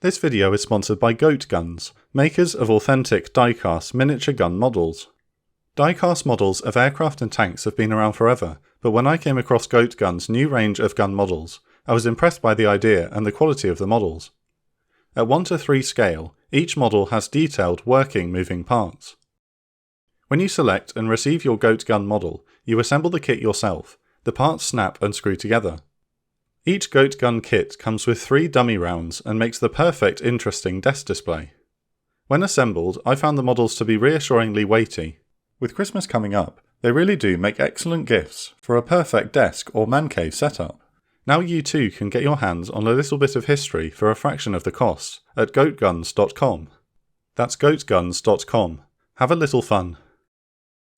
This video is sponsored by Goat Guns, makers of authentic die-cast miniature gun models. Die-cast models of aircraft and tanks have been around forever, but when I came across Goat Guns' new range of gun models, I was impressed by the idea and the quality of the models. At 1:3 scale, each model has detailed working moving parts. When you select and receive your Goat Gun model, you assemble the kit yourself. The parts snap and screw together. Each Goat Gun kit comes with 3 dummy rounds and makes the perfect interesting desk display. When assembled, I found the models to be reassuringly weighty. With Christmas coming up, they really do make excellent gifts for a perfect desk or man cave setup. Now you too can get your hands on a little bit of history for a fraction of the cost at goatguns.com. That's goatguns.com. Have a little fun.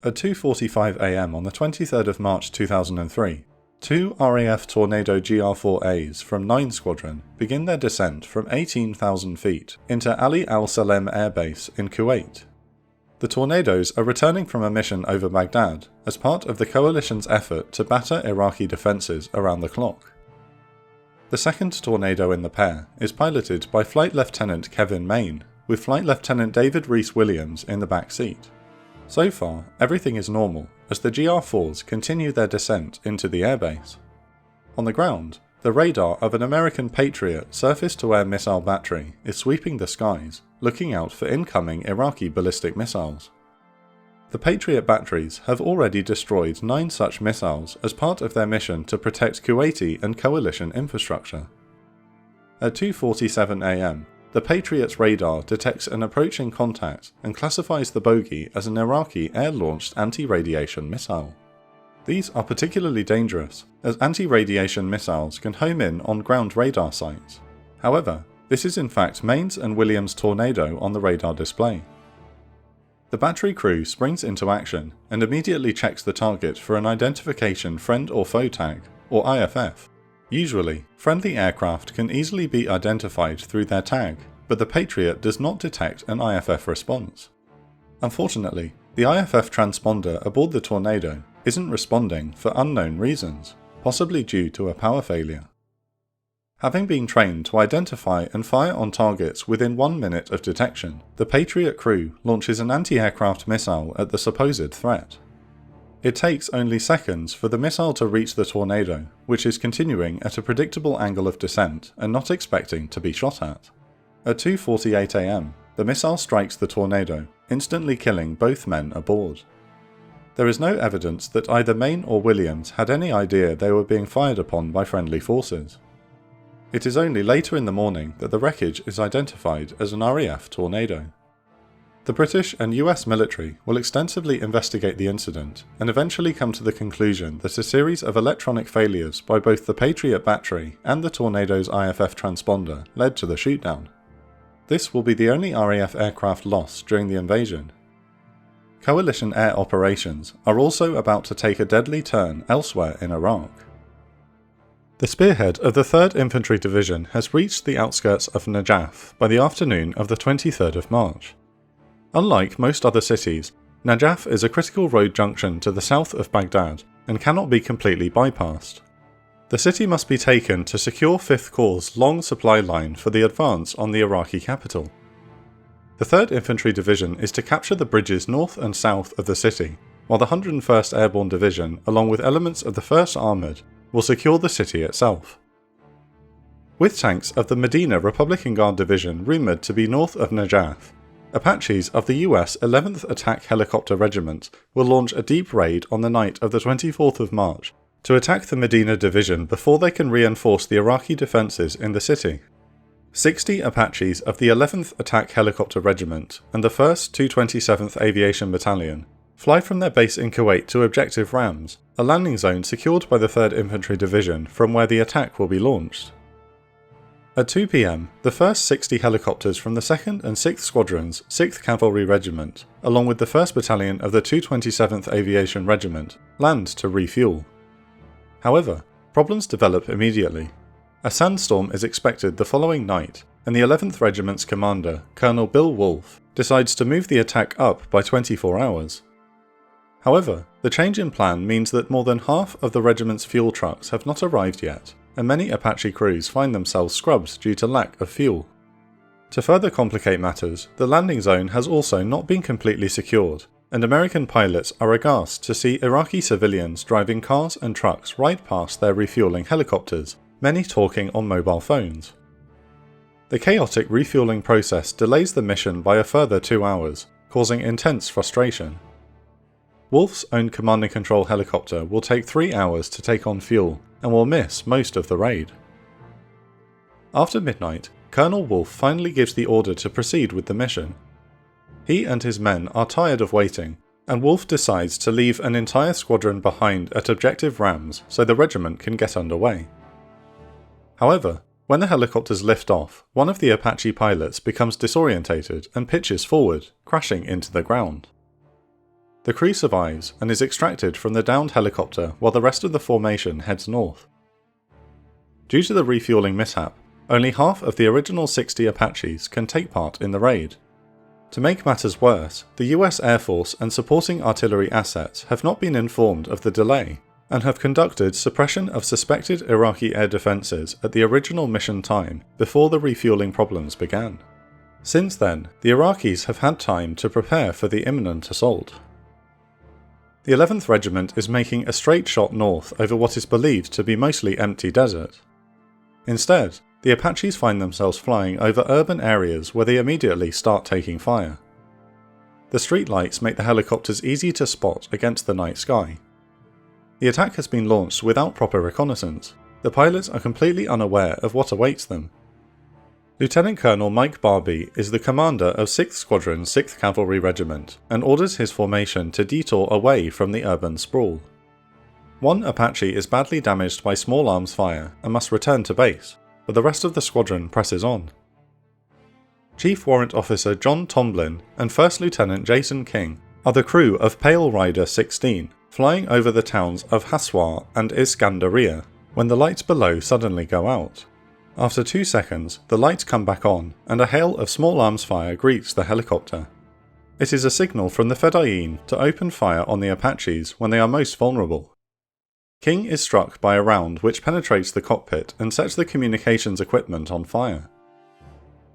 At 2:45 AM on the 23rd of March 2003, 2 RAF Tornado GR-4As from 9 Squadron begin their descent from 18,000 feet into Ali Al Salem Air Base in Kuwait. The Tornadoes are returning from a mission over Baghdad as part of the coalition's effort to batter Iraqi defences around the clock. The second Tornado in the pair is piloted by Flight Lieutenant Kevin Main, with Flight Lieutenant David Rees-Williams in the back seat. So far, everything is normal as the GR-4s continue their descent into the airbase. On the ground, the radar of an American Patriot surface-to-air missile battery is sweeping the skies, looking out for incoming Iraqi ballistic missiles. The Patriot batteries have already destroyed 9 such missiles as part of their mission to protect Kuwaiti and coalition infrastructure. At 2:47 AM, the Patriot's radar detects an approaching contact and classifies the bogey as an Iraqi air-launched anti-radiation missile. These are particularly dangerous, as anti-radiation missiles can home in on ground radar sites. However, this is in fact Main's and Williams' Tornado on the radar display. The battery crew springs into action and immediately checks the target for an Identification Friend or Foe tag, or IFF. Usually, friendly aircraft can easily be identified through their tag, but the Patriot does not detect an IFF response. Unfortunately, the IFF transponder aboard the Tornado isn't responding for unknown reasons, possibly due to a power failure. Having been trained to identify and fire on targets within 1 minute of detection, the Patriot crew launches an anti-aircraft missile at the supposed threat. It takes only seconds for the missile to reach the Tornado, which is continuing at a predictable angle of descent and not expecting to be shot at. At 2:48 AM, the missile strikes the Tornado, instantly killing both men aboard. There is no evidence that either Main or Williams had any idea they were being fired upon by friendly forces. It is only later in the morning that the wreckage is identified as an RAF Tornado. The British and US military will extensively investigate the incident and eventually come to the conclusion that a series of electronic failures by both the Patriot battery and the Tornado's IFF transponder led to the shootdown. This will be the only RAF aircraft lost during the invasion. Coalition air operations are also about to take a deadly turn elsewhere in Iraq. The spearhead of the 3rd Infantry Division has reached the outskirts of Najaf by the afternoon of the 23rd of March. Unlike most other cities, Najaf is a critical road junction to the south of Baghdad and cannot be completely bypassed. The city must be taken to secure 5th Corps' long supply line for the advance on the Iraqi capital. The 3rd Infantry Division is to capture the bridges north and south of the city, while the 101st Airborne Division, along with elements of the 1st Armoured, will secure the city itself. With tanks of the Medina Republican Guard Division rumoured to be north of Najaf, Apaches of the US 11th Attack Helicopter Regiment will launch a deep raid on the night of the 24th of March to attack the Medina Division before they can reinforce the Iraqi defences in the city. 60 Apaches of the 11th Attack Helicopter Regiment and the 1st 227th Aviation Battalion fly from their base in Kuwait to Objective Rams, a landing zone secured by the 3rd Infantry Division from where the attack will be launched. At 2 PM, the first 60 helicopters from the 2nd and 6th Squadrons, 6th Cavalry Regiment, along with the 1st Battalion of the 227th Aviation Regiment, land to refuel. However, problems develop immediately. A sandstorm is expected the following night, and the 11th Regiment's commander, Colonel Bill Wolfe, decides to move the attack up by 24 hours. However, the change in plan means that more than half of the regiment's fuel trucks have not arrived yet, and many Apache crews find themselves scrubbed due to lack of fuel. To further complicate matters, the landing zone has also not been completely secured, and American pilots are aghast to see Iraqi civilians driving cars and trucks right past their refueling helicopters, many talking on mobile phones. The chaotic refueling process delays the mission by a further 2 hours, causing intense frustration. Wolf's own command and control helicopter will take 3 hours to take on fuel and will miss most of the raid. After midnight, Colonel Wolf finally gives the order to proceed with the mission. He and his men are tired of waiting, and Wolf decides to leave an entire squadron behind at Objective Rams so the regiment can get underway. However, when the helicopters lift off, one of the Apache pilots becomes disorientated and pitches forward, crashing into the ground. The crew survives and is extracted from the downed helicopter while the rest of the formation heads north. Due to the refueling mishap, only half of the original 60 Apaches can take part in the raid. To make matters worse, the US Air Force and supporting artillery assets have not been informed of the delay, and have conducted suppression of suspected Iraqi air defences at the original mission time before the refueling problems began. Since then, the Iraqis have had time to prepare for the imminent assault. The 11th Regiment is making a straight shot north over what is believed to be mostly empty desert. Instead, the Apaches find themselves flying over urban areas where they immediately start taking fire. The streetlights make the helicopters easy to spot against the night sky. The attack has been launched without proper reconnaissance. The pilots are completely unaware of what awaits them. Lieutenant Colonel Mike Barbie is the commander of 6th Squadron 6th Cavalry Regiment and orders his formation to detour away from the urban sprawl. One Apache is badly damaged by small arms fire and must return to base, but the rest of the squadron presses on. Chief Warrant Officer John Tomlin and First Lieutenant Jason King are the crew of Pale Rider 16, flying over the towns of Haswar and Iskandariya, when the lights below suddenly go out. After 2 seconds, the lights come back on, and a hail of small arms fire greets the helicopter. It is a signal from the Fedayeen to open fire on the Apaches when they are most vulnerable. King is struck by a round which penetrates the cockpit and sets the communications equipment on fire.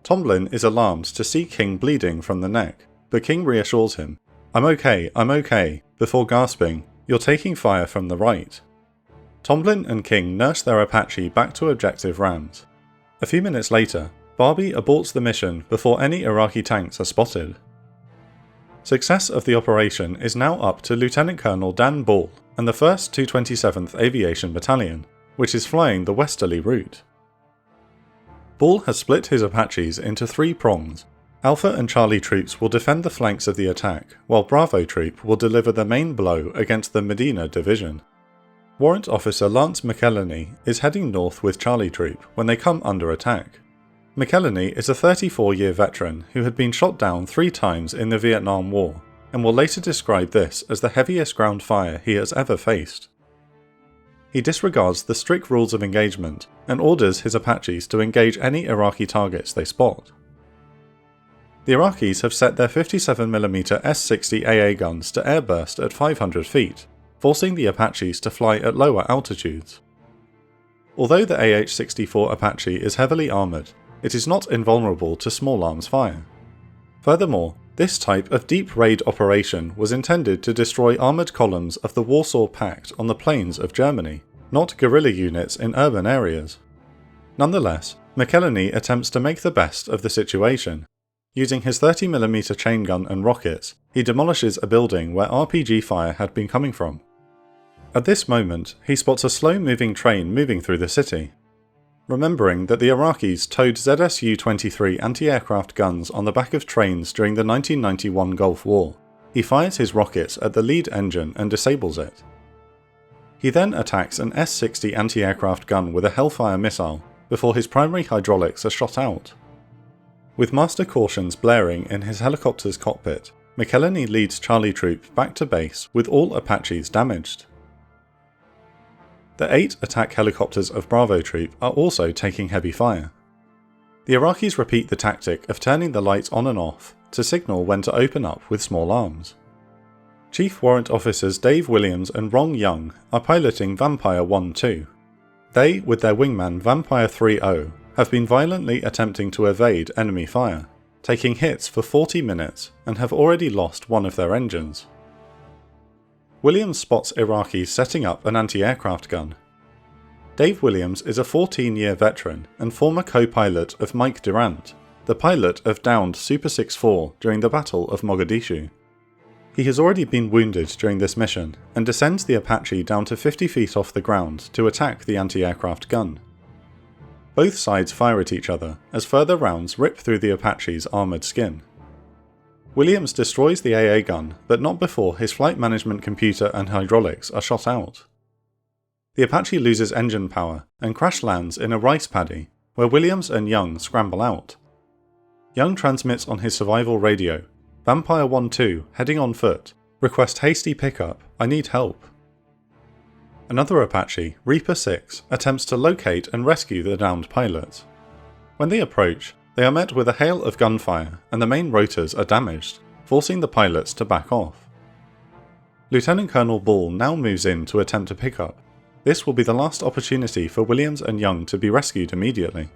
Tomlin is alarmed to see King bleeding from the neck, but King reassures him, I'm okay, before gasping, you're taking fire from the right. Tomlin and King nurse their Apache back to Objective Rams. A few minutes later, Barbie aborts the mission before any Iraqi tanks are spotted. Success of the operation is now up to Lieutenant Colonel Dan Ball and the 1st 227th Aviation Battalion, which is flying the westerly route. Ball has split his Apaches into 3 prongs. Alpha and Charlie troops will defend the flanks of the attack, while Bravo troop will deliver the main blow against the Medina Division. Warrant Officer Lance McElhenney is heading north with Charlie troop when they come under attack. McElhenney is a 34-year veteran who had been shot down 3 times in the Vietnam War, and will later describe this as the heaviest ground fire he has ever faced. He disregards the strict rules of engagement and orders his Apaches to engage any Iraqi targets they spot. The Iraqis have set their 57mm S-60 AA guns to airburst at 500 feet, forcing the Apaches to fly at lower altitudes. Although the AH-64 Apache is heavily armoured, it is not invulnerable to small arms fire. Furthermore, this type of deep raid operation was intended to destroy armoured columns of the Warsaw Pact on the plains of Germany, not guerrilla units in urban areas. Nonetheless, McElhenney attempts to make the best of the situation. Using his 30mm chain gun and rockets, he demolishes a building where RPG fire had been coming from. At this moment, he spots a slow-moving train moving through the city. Remembering that the Iraqis towed ZSU-23 anti-aircraft guns on the back of trains during the 1991 Gulf War, he fires his rockets at the lead engine and disables it. He then attacks an S-60 anti-aircraft gun with a Hellfire missile before his primary hydraulics are shot out. With master cautions blaring in his helicopter's cockpit, McElhenney leads Charlie Troop back to base with all Apaches damaged. The 8 attack helicopters of Bravo Troop are also taking heavy fire. The Iraqis repeat the tactic of turning the lights on and off to signal when to open up with small arms. Chief Warrant Officers Dave Williams and Rong Young are piloting Vampire 1-2. They, with their wingman Vampire 3-0, have been violently attempting to evade enemy fire, taking hits for 40 minutes and have already lost one of their engines. Williams spots Iraqis setting up an anti-aircraft gun. Dave Williams is a 14-year veteran and former co-pilot of Mike Durant, the pilot of downed Super 6-4 during the Battle of Mogadishu. He has already been wounded during this mission and descends the Apache down to 50 feet off the ground to attack the anti-aircraft gun. Both sides fire at each other as further rounds rip through the Apache's armoured skin. Williams destroys the AA gun, but not before his flight management computer and hydraulics are shot out. The Apache loses engine power and crash lands in a rice paddy, where Williams and Young scramble out. Young transmits on his survival radio, Vampire 1-2, heading on foot, request hasty pickup, I need help. Another Apache, Reaper 6, attempts to locate and rescue the downed pilot. When they approach, they are met with a hail of gunfire and the main rotors are damaged, forcing the pilots to back off. Lieutenant Colonel Ball now moves in to attempt a pickup. This will be the last opportunity for Williams and Young to be rescued immediately.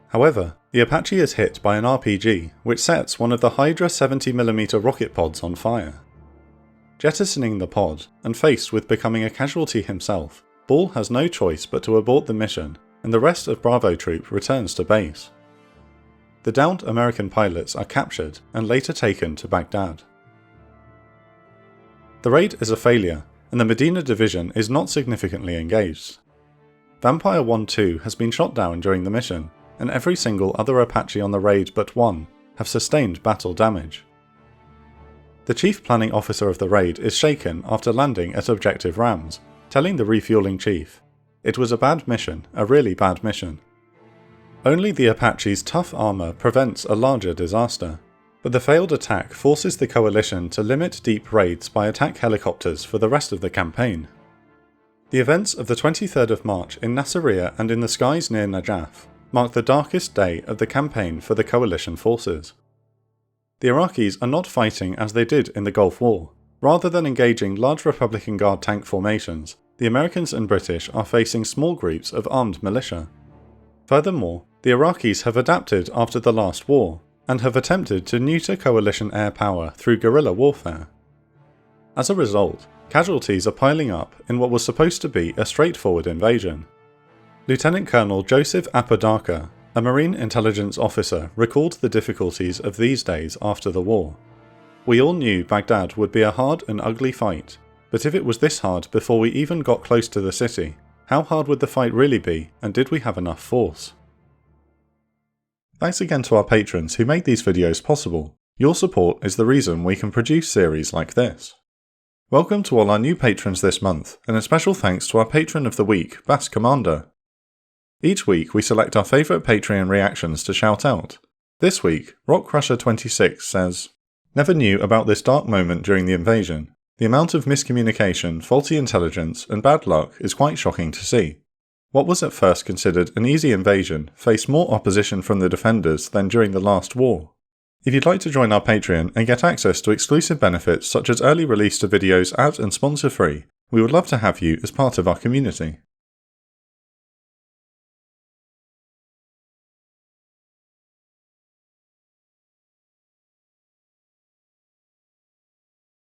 However, the Apache is hit by an RPG, which sets one of the Hydra 70mm rocket pods on fire. Jettisoning the pod, and faced with becoming a casualty himself, Ball has no choice but to abort the mission, and the rest of Bravo Troop returns to base. The downed American pilots are captured and later taken to Baghdad. The raid is a failure, and the Medina Division is not significantly engaged. Vampire 1-2 has been shot down during the mission, and every single other Apache on the raid but one have sustained battle damage. The chief planning officer of the raid is shaken after landing at Objective Rams, telling the refueling chief, "It was a bad mission, a really bad mission." Only the Apache's tough armour prevents a larger disaster, but the failed attack forces the coalition to limit deep raids by attack helicopters for the rest of the campaign. The events of the 23rd of March in Nasiriyah and in the skies near Najaf mark the darkest day of the campaign for the coalition forces. The Iraqis are not fighting as they did in the Gulf War. Rather than engaging large Republican Guard tank formations, the Americans and British are facing small groups of armed militia. Furthermore, the Iraqis have adapted after the last war, and have attempted to neuter coalition air power through guerrilla warfare. As a result, casualties are piling up in what was supposed to be a straightforward invasion. Lieutenant Colonel Joseph Apodaca, a Marine intelligence officer, recalled the difficulties of these days after the war. "We all knew Baghdad would be a hard and ugly fight, but if it was this hard before we even got close to the city, how hard would the fight really be, and did we have enough force?" Thanks again to our patrons who make these videos possible. Your support is the reason we can produce series like this. Welcome to all our new patrons this month, and a special thanks to our Patron of the Week, Bass Commander. Each week we select our favourite Patreon reactions to shout out. This week, Rockcrusher26 says, "Never knew about this dark moment during the invasion. The amount of miscommunication, faulty intelligence, and bad luck is quite shocking to see. What was at first considered an easy invasion faced more opposition from the defenders than during the last war. If you'd like to join our Patreon and get access to exclusive benefits such as early release to videos ad and sponsor free, we would love to have you as part of our community."